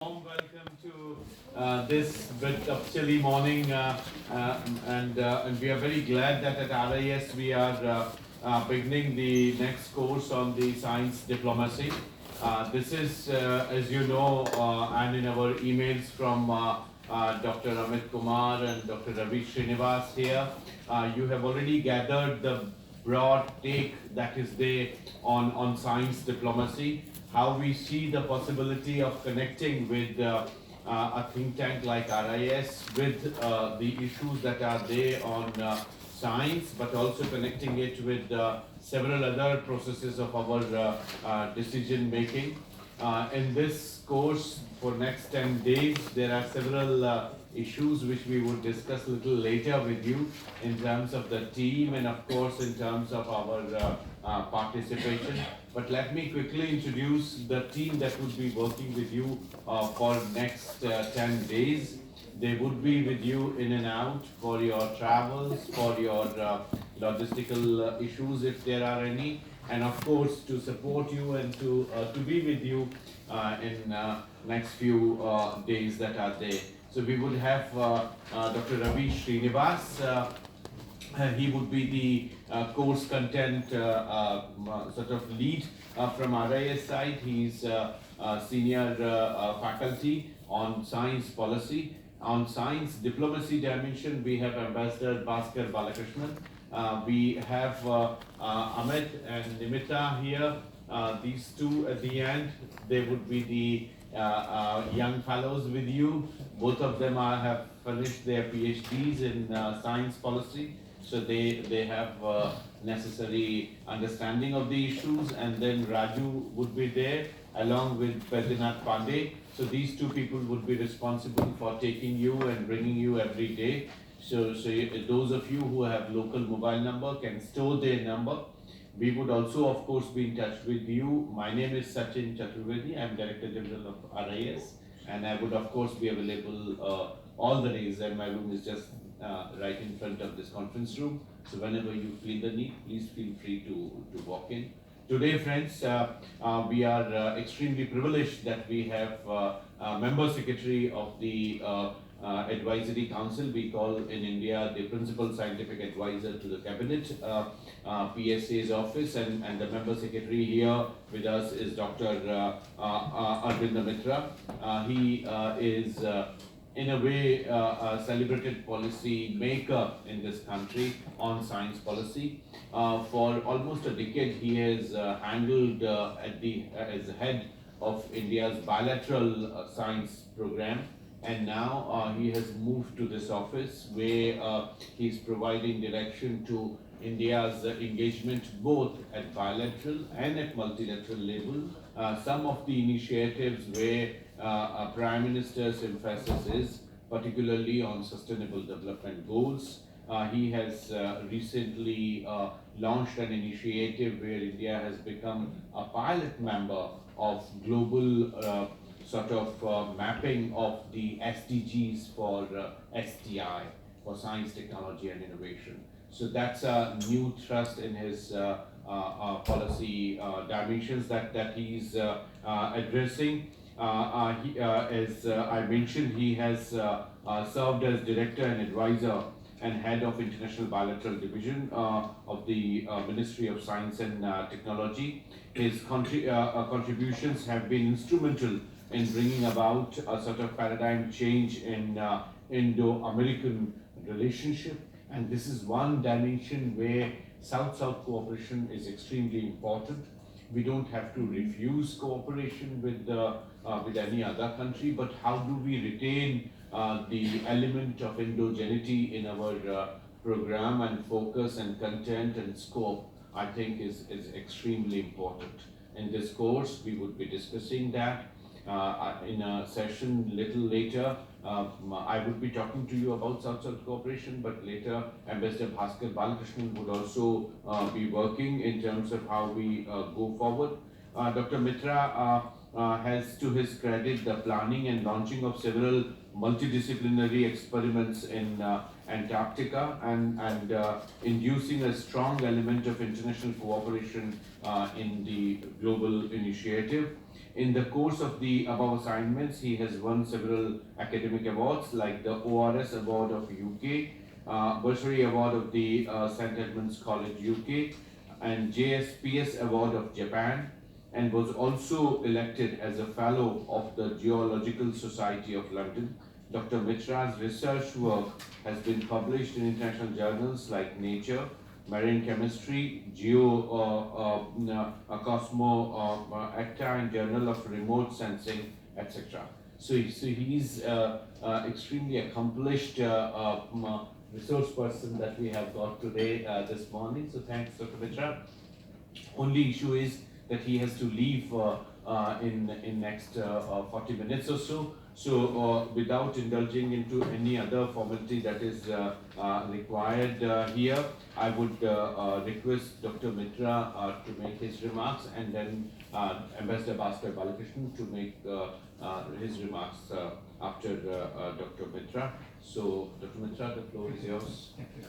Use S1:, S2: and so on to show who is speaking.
S1: Warm welcome to this bit of chilly morning, and we are very glad that at RIS we are beginning the next course on the science diplomacy. This is, as you know, and in our emails from Dr. Amit Kumar and Dr. Ravi Srinivas here, you have already gathered the broad take that is there on science diplomacy, how we see the possibility of connecting with a think tank like RIS with the issues that are there on science, but also connecting it with several other processes of our decision making. In this course for next 10 days, there are several issues which we would discuss a little later with you in terms of the team and of course in terms of our participation. But let me quickly introduce the team that would be working with you for next 10 days. They would be with you in and out for your travels, for your logistical issues if there are any, and of course to support you and to be with you in next few days that are there. So we would have Dr. Ravi Srinivas. He would be the course content sort of lead from RIS side. He's senior faculty on science policy. On science diplomacy dimension, we have Ambassador Bhaskar Balakrishnan. We have Amit and Nimita here. These two at the end, they would be the young fellows with you. Both of them have finished their PhDs in science policy. So they have necessary understanding of the issues, and then Raju would be there along with Baidyanath Pandey. So these two people would be responsible for taking you and bringing you every day. So those of you who have local mobile number can store their number. We would also, of course, be in touch with you. My name is Sachin Chaturvedi. I'm Director General of RIS, and I would, of course, be available all the days, and my room is just right in front of this conference room. So whenever you feel the need, please feel free to walk in. Today, friends, we are extremely privileged that we have member secretary of the advisory council. We call in India the principal scientific advisor to the cabinet, PSA's office, and the member secretary here with us is Dr. Arvind Mitra. He is in a way a celebrated policy maker in this country on science policy. For almost a decade, he has handled as head of India's bilateral science program, and now he has moved to this office where he is providing direction to India's engagement both at bilateral and at multilateral level. Some of the initiatives where Prime Minister's emphasis is particularly on sustainable development goals. He has recently launched an initiative where India has become a pilot member of global sort of mapping of the SDGs for STI, for science, technology and innovation. So that's a new thrust in his policy dimensions that he's addressing. As I mentioned, he has served as director and advisor and head of International Bilateral Division of the Ministry of Science and Technology. His contributions have been instrumental in bringing about a sort of paradigm change in Indo-American relationship, and this is one dimension where South-South cooperation is extremely important. We don't have to refuse cooperation with any other country, but how do we retain the element of endogeneity in our program and focus and content and scope, I think is extremely important. In this course, we would be discussing that. In a session little later, I would be talking to you about South-South cooperation, but later Ambassador Bhaskar Balakrishnan would also be working in terms of how we go forward. Dr. Mitra has to his credit the planning and launching of several multidisciplinary experiments in Antarctica and inducing a strong element of international cooperation in the global initiative. In the course of the above assignments, he has won several academic awards like the ORS Award of UK, Bursary Award of the St. Edmunds College UK, and JSPS Award of Japan, and was also elected as a Fellow of the Geological Society of London. Dr. Mitra's research work has been published in international journals like Nature, Marine Chemistry, Cosmo Acta, and Journal of Remote Sensing, etc. So he's extremely accomplished resource person that we have got today this morning. So thanks, Dr. Mitra. Only issue is that he has to leave in next 40 minutes or so. So without indulging into any other formality that is required here, I would request Dr. Mitra to make his remarks, and then Ambassador Bhaskar Balakrishnan to make his remarks after Dr. Mitra. So Dr. Mitra, the floor is yours.
S2: Thank you.